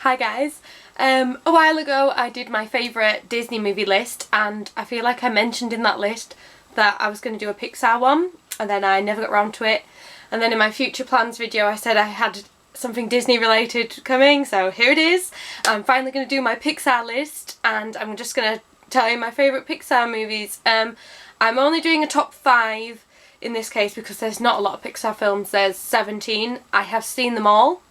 Hi guys. A while ago I did my favourite Disney movie list, and I feel like I mentioned in that list that I was going to do a Pixar one, and then I never got around to it. And then in my future plans video I said I had something Disney related coming, so here it is. I'm finally going to do my Pixar list, and I'm just going to tell you my favourite Pixar movies. I'm only doing a top 5 in this case because there's not a lot of Pixar films. There's 17. I have seen them all.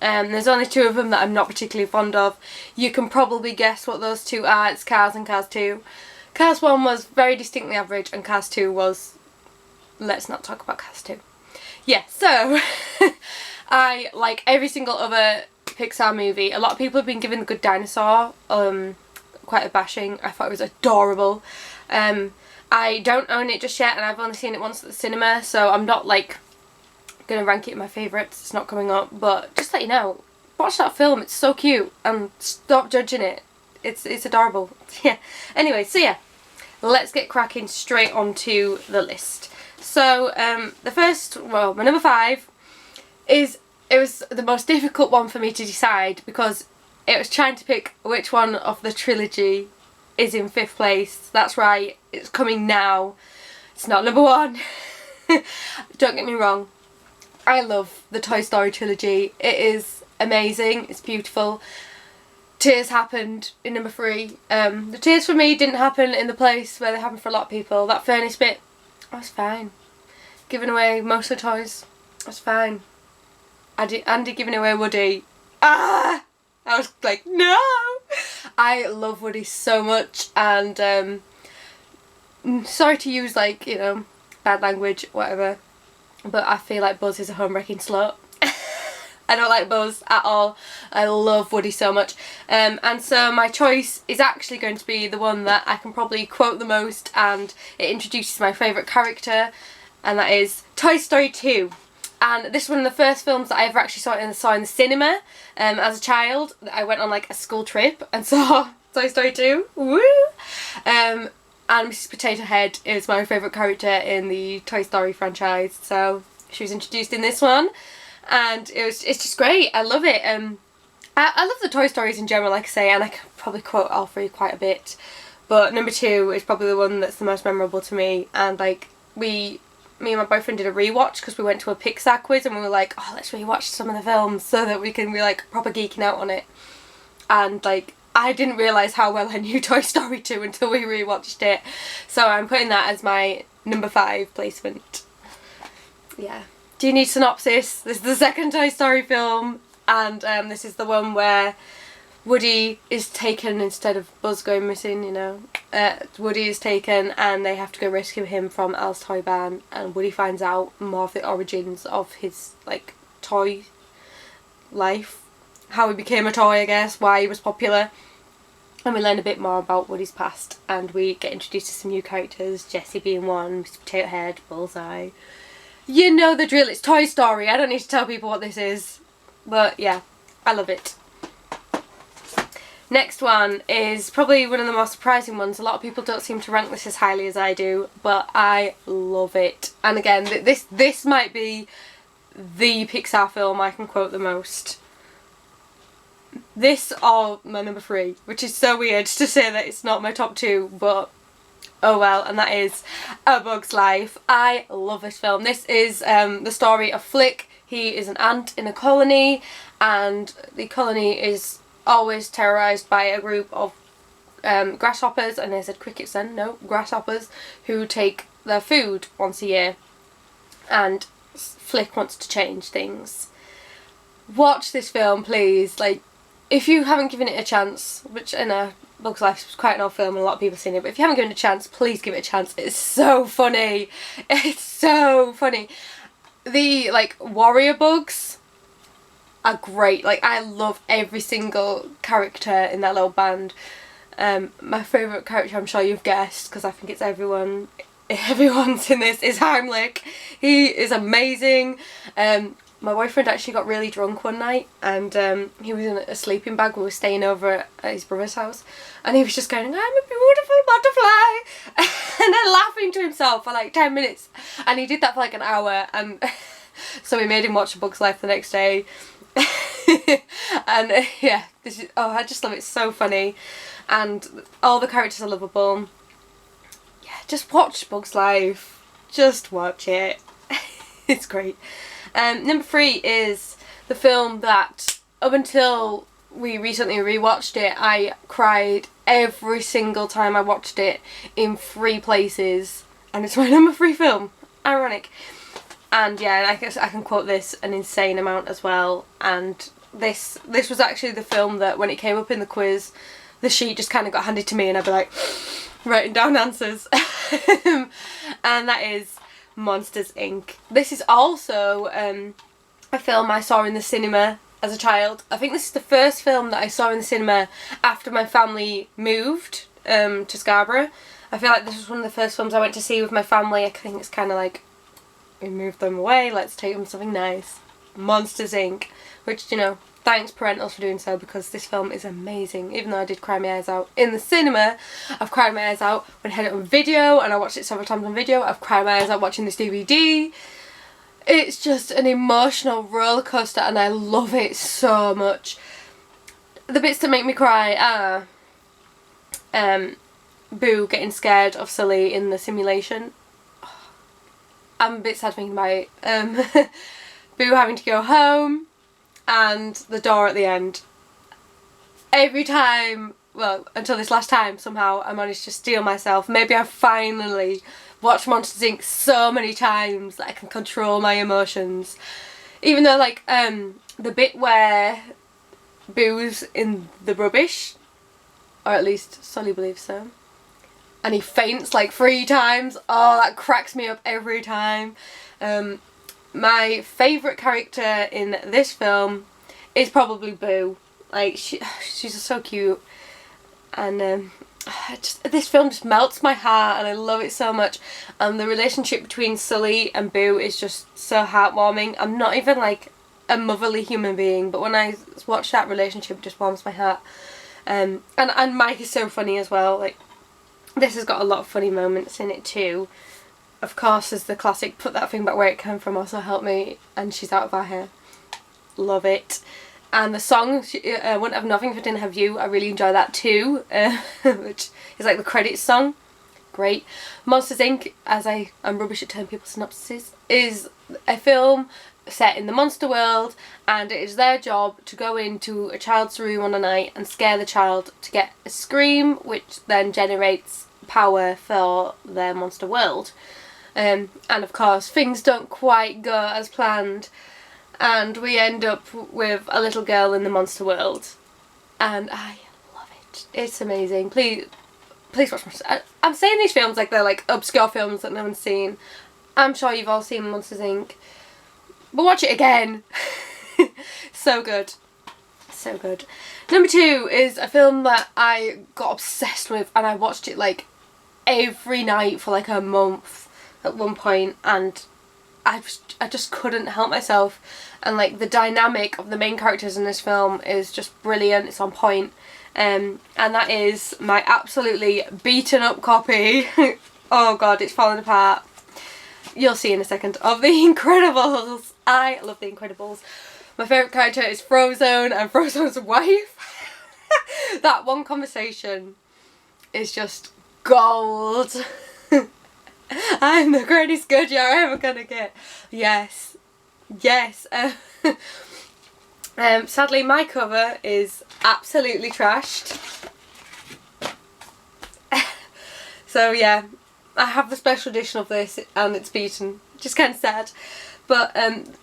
There's only 2 of them that I'm not particularly fond of. You can probably guess what those 2 are. It's Cars and Cars 2. Cars 1 was very distinctly average, and Cars 2 was... let's not talk about Cars 2. Yeah, so I like every single other Pixar movie. A lot of people have been giving The Good Dinosaur quite a bashing. I thought it was adorable. I don't own it just yet, and I've only seen it once at the cinema, so I'm not like gonna rank it in my favourites. It's not coming up, but just to let you know, watch that film. It's so cute, and stop judging it. It's adorable. Yeah. Anyway, so yeah, let's get cracking straight onto the list. So the first, well, my number 5 is, it was the most difficult one for me to decide because it was trying to pick which one of the trilogy is in 5th place. That's right, it's coming now. It's not number 1. Don't get me wrong, I love the Toy Story trilogy. It is amazing, it's beautiful. Tears happened in number 3. The tears for me didn't happen in the place where they happen for a lot of people. That furnace bit, I was fine. Giving away most of the toys, I was fine. Andy giving away Woody, I was like, no! I love Woody so much, and sorry to use, like, you know, bad language, whatever, but I feel like Buzz is a home-wrecking slut. I don't like Buzz at all. I love Woody so much. And so my choice is actually going to be the one that I can probably quote the most, and it introduces my favourite character, and that is Toy Story 2. And this is one of the first films that I ever actually saw in the cinema. As a child, I went on like a school trip and saw Toy Story 2. Woo! And Mrs. Potato Head is my favourite character in the Toy Story franchise. So she was introduced in this one, and it's just great. I love it. I love the Toy Stories in general, like I say, and I can probably quote all 3 quite a bit. But number 2 is probably the one that's the most memorable to me. And like me and my boyfriend did a rewatch because we went to a Pixar quiz, and we were like, oh, let's rewatch some of the films so that we can be like proper geeking out on it. And like, I didn't realise how well I knew Toy Story 2 until we rewatched it. So I'm putting that as my number 5 placement. Yeah. Do you need synopsis? This is the second Toy Story film, and this is the one where Woody is taken instead of Buzz going missing, you know. Woody is taken and they have to go rescue him from Al's toy barn, and Woody finds out more of the origins of his like toy life, how he became a toy, I guess, why he was popular, and we learn a bit more about Woody's past, and we get introduced to some new characters, Jessie being one, Mr. Potato Head, Bullseye. You know the drill, it's Toy Story, I don't need to tell people what this is, but yeah, I love it. Next one is probably one of the most surprising ones. A lot of people don't seem to rank this as highly as I do, but I love it. And again, this might be the Pixar film I can quote the most. This or my number 3, which is so weird to say that it's not my top 2, but oh well, and that is A Bug's Life. I love this film. This is the story of Flick. He is an ant in a colony, and the colony is always terrorised by a group of grasshoppers, and they said crickets then, no, grasshoppers, who take their food once a year, and Flick wants to change things. Watch this film, please. Like, if you haven't given it a chance, which I know Bug's Life is quite an old film and a lot of people have seen it, but if you haven't given it a chance, please give it a chance. It's so funny. It's so funny. The like warrior bugs are great. Like, I love every single character in that little band. My favourite character, I'm sure you've guessed, because I think it's everyone's in this, is Heimlich. He is amazing. My boyfriend actually got really drunk one night, and he was in a sleeping bag. We were staying over at his brother's house, and he was just going, I'm a beautiful butterfly, and then laughing to himself for like 10 minutes, and he did that for like an hour, and so we made him watch A Bug's Life the next day. And yeah, this is, oh, I just love it. It's so funny, and all the characters are lovable. Yeah, just watch Bugs Life. Just watch it. It's great. Number 3 is the film that, up until we recently rewatched it, I cried every single time I watched it in 3 places, and it's my number 3 film. Ironic. And yeah, I guess I can quote this an insane amount as well. And this was actually the film that, when it came up in the quiz, the sheet just kind of got handed to me and I'd be like writing down answers. And that is Monsters, Inc. This is also a film I saw in the cinema as a child. I think this is the first film that I saw in the cinema after my family moved to Scarborough. I feel like this was one of the first films I went to see with my family. I think it's kind of like, we moved them away, let's take them something nice. Monsters, Inc. Which, you know, thanks parentals for doing so, because this film is amazing. Even though I did cry my eyes out in the cinema, I've cried my eyes out when I had it on video, and I watched it several times on video. I've cried my eyes out watching this DVD. It's just an emotional roller coaster, and I love it so much. The bits that make me cry are Boo getting scared of Sully in the simulation. I'm a bit sad thinking about it. Boo having to go home, and the door at the end. Every time, well, until this last time, somehow I managed to steel myself. Maybe I've finally watched Monsters, Inc. so many times that I can control my emotions. Even though, like, the bit where Boo's in the rubbish, or at least Sully believes so, and he faints like 3 times. Oh, that cracks me up every time. My favourite character in this film is probably Boo. Like, she's just so cute. And this film just melts my heart, and I love it so much. The relationship between Sully and Boo is just so heartwarming. I'm not even like a motherly human being, but when I watch that relationship, it just warms my heart. And Mike is so funny as well. Like, this has got a lot of funny moments in it too. Of course, there's the classic "put that thing back where it came from, also help me," and she's out of our hair. Love it. And the song, Wouldn't Have Nothing If I Didn't Have You, I really enjoy that too, which is like the credits song. Great. Monsters, Inc., as I'm rubbish at telling people synopsises, is a film set in the monster world, and it is their job to go into a child's room on a night and scare the child to get a scream, which then generates power for their monster world. And of course, things don't quite go as planned, and we end up with a little girl in the monster world, and I love it. It's amazing. Please watch Monsters. I'm saying these films like they're like obscure films that no one's seen. I'm sure you've all seen Monsters, Inc., but watch it again. So good. So good. Number 2 is a film that I got obsessed with, and I watched it like every night for like a month at one point, and I just couldn't help myself. And like, the dynamic of the main characters in this film is just brilliant. It's on point. And that is my absolutely beaten up copy. Oh god, it's falling apart. You'll see in a second, of The Incredibles. I love The Incredibles. My favourite character is Frozone and Frozone's wife. That one conversation is just gold. I'm the greatest good you're ever gonna get. Yes. Yes. Sadly, my cover is absolutely trashed. So yeah, I have the special edition of this and it's beaten, which is kind of sad. But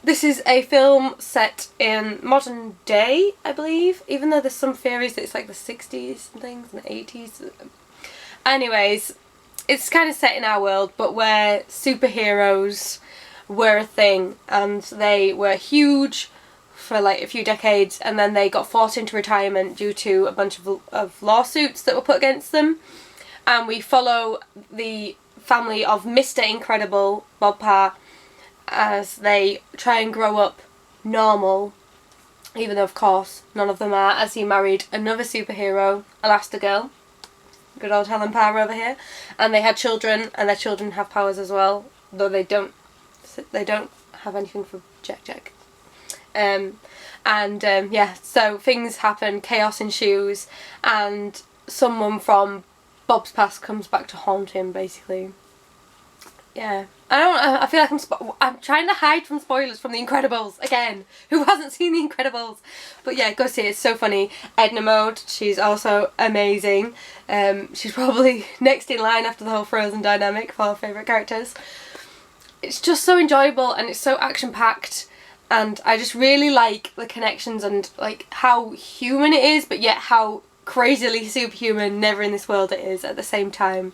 this is a film set in modern day, I believe, even though there's some theories that it's like the 60s and things and the 80s. Anyways, it's kind of set in our world, but where superheroes were a thing, and they were huge for like a few decades, and then they got forced into retirement due to a bunch of lawsuits that were put against them. And we follow the family of Mr. Incredible, Bob Parr, as they try and grow up normal, even though of course none of them are, as he married another superhero, Elastigirl, good old Helen Parr over here, and they had children, and their children have powers as well, though they don't have anything for Jack. And And yeah, so things happen, chaos ensues, and someone from Bob's past comes back to haunt him, basically. Yeah. I feel like I'm trying to hide from spoilers from The Incredibles again. Who hasn't seen The Incredibles? But yeah, go see it. It's so funny. Edna Mode, she's also amazing. She's probably next in line after the whole Frozen dynamic for our favourite characters. It's just so enjoyable and it's so action packed, and I just really like the connections and like how human it is, but yet how crazily superhuman, never in this world it is at the same time.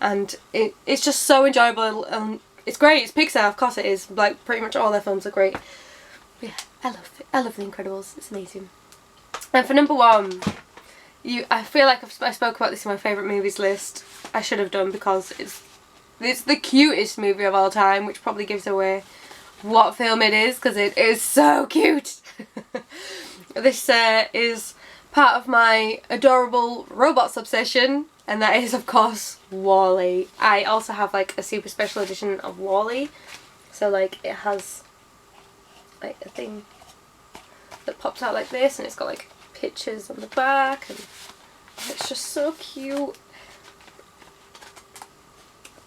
And it's just so enjoyable. It's great. It's Pixar, of course it is. Like pretty much all their films are great. But yeah, I love The Incredibles. It's amazing. And for number one, I feel like I spoke about this in my favourite movies list. I should have done, because it's the cutest movie of all time, which probably gives away what film it is, because it is so cute. This is part of my adorable robots obsession, and that is of course Wally. I also have like a super special edition of Wally, so like it has like a thing that pops out like this, and it's got like pictures on the back, and it's just so cute.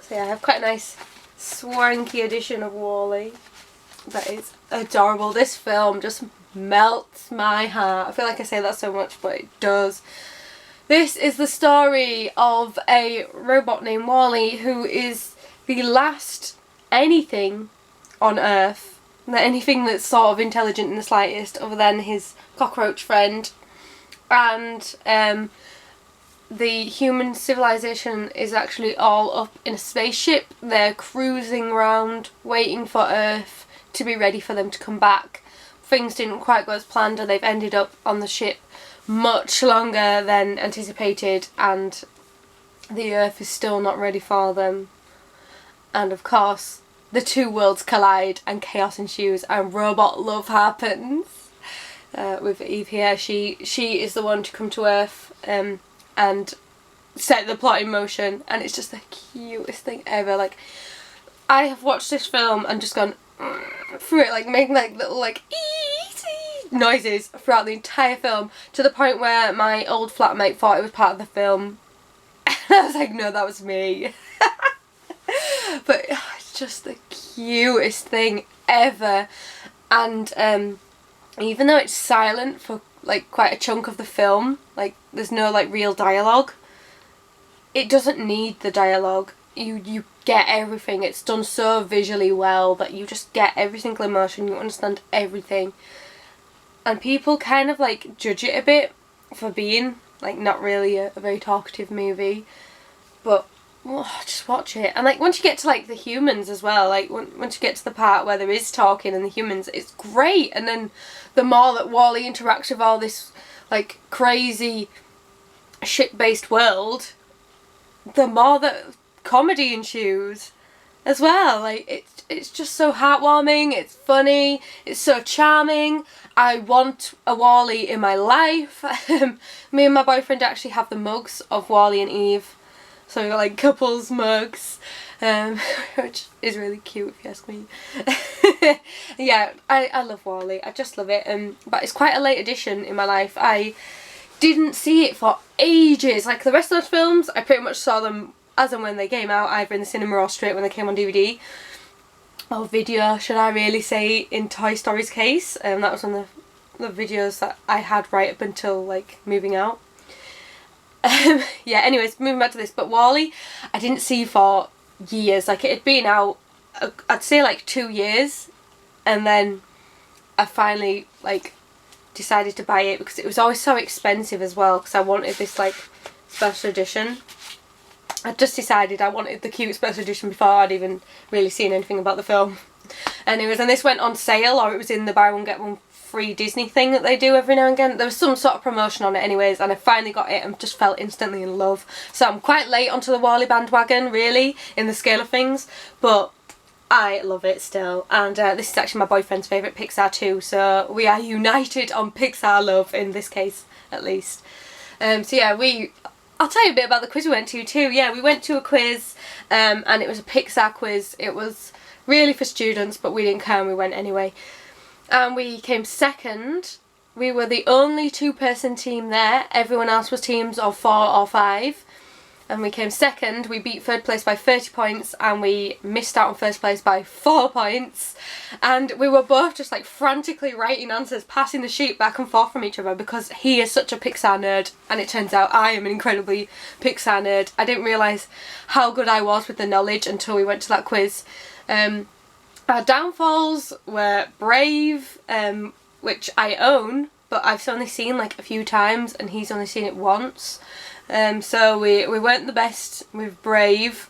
So yeah, I have quite a nice swanky edition of Wally that is adorable. This film just melts my heart. I feel like I say that so much, but it does. This is the story of a robot named Wally, who is the last anything on Earth, anything that's sort of intelligent in the slightest, other than his cockroach friend. And the human civilization is actually all up in a spaceship. They're cruising around, waiting for Earth to be ready for them to come back. Things didn't quite go as planned, and they've ended up on the ship much longer than anticipated, and the Earth is still not ready for them. And of course, the two worlds collide and chaos ensues and robot love happens. With Eve here, she is the one to come to Earth and set the plot in motion, and it's just the cutest thing ever. Like, I have watched this film and just gone through it, like making like little like noises throughout the entire film, to the point where my old flatmate thought it was part of the film. And I was like, no, that was me. But it's just the cutest thing ever. And even though it's silent for like quite a chunk of the film, like there's no like real dialogue, it doesn't need the dialogue. You get everything. It's done so visually well that you just get every single emotion, you understand everything. And people kind of like judge it a bit for being like not really a very talkative movie, but just watch it. And like once you get to like the humans as well, like once you get to the part where there is talking and the humans, it's great. And then the more that Wally interacts with all this like crazy ship-based world, the more that comedy ensues as well. Like it's just so heartwarming, it's funny, it's so charming. I want a Wally in my life. Me and my boyfriend actually have the mugs of Wally and Eve, so we got like couples mugs, which is really cute if you ask me. Yeah, I love Wally. I just love it. But it's quite a late addition in my life. I didn't see it for ages. Like the rest of those films, I pretty much saw them as and when they came out, either in the cinema or straight when they came on DVD. Or video, should I really say, in Toy Story's case. That was one of the videos that I had right up until like moving out. Yeah, anyways, moving back to this. But Wally, I didn't see for years. Like it had been out, I'd say like 2 years. And then I finally like decided to buy it, because it was always so expensive as well, because I wanted this like special edition. I just decided I wanted the cute special edition before I'd even really seen anything about the film. Anyways, and this went on sale, or it was in the buy one get one free Disney thing that they do every now and again. There was some sort of promotion on it anyways, and I finally got it and just fell instantly in love. So I'm quite late onto the Wally bandwagon, really, in the scale of things, but I love it still. And this is actually my boyfriend's favourite Pixar too, so we are united on Pixar love in this case, at least. So yeah, I'll tell you a bit about the quiz we went to too. Yeah, we went to a quiz and it was a Pixar quiz. It was really for students, but we didn't care and we went anyway. and we came second. We were the only 2-person team there. Everyone else was teams of 4 or 5. And we came second. We beat third place by 30 points and we missed out on first place by 4 points. And we were both just like frantically writing answers, passing the sheet back and forth from each other because he is such a Pixar nerd and it turns out I am an incredibly Pixar nerd. I didn't realise how good I was with the knowledge until we went to that quiz. Our downfalls were Brave, which I own, but I've only seen like a few times and he's only seen it once. So we weren't the best with Brave.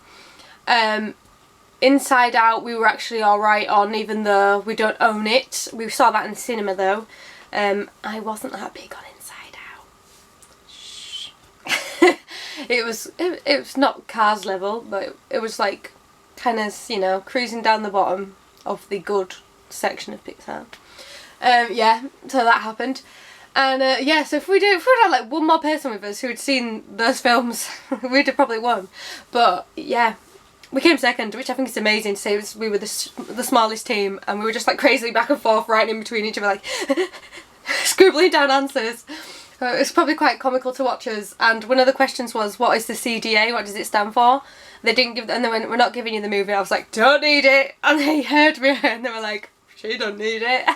Inside Out we were actually alright on, even though we don't own it. We saw that in the cinema though. I wasn't that big on Inside Out. Shh. It was not Cars level, but it was like kind of, you know, cruising down the bottom of the good section of Pixar. Yeah, so that happened. And yeah, so if we'd had like one more person with us who had seen those films, we'd have probably won. But yeah, we came second, which I think is amazing to say. We were the smallest team and we were just like crazily back and forth writing in between each other, like scribbling down answers. It was probably quite comical to watch us. And one of the questions was, what is the CDA? What does it stand for? They didn't give, and they went, we're not giving you the movie. I was like, don't need it. And they heard me and they were like, she don't need it.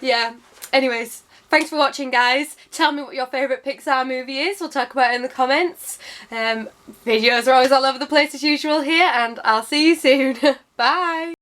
Yeah, anyways. Thanks for watching, guys. Tell me what your favourite Pixar movie is. We'll talk about it in the comments. Videos are always all over the place as usual here, and I'll see you soon. Bye!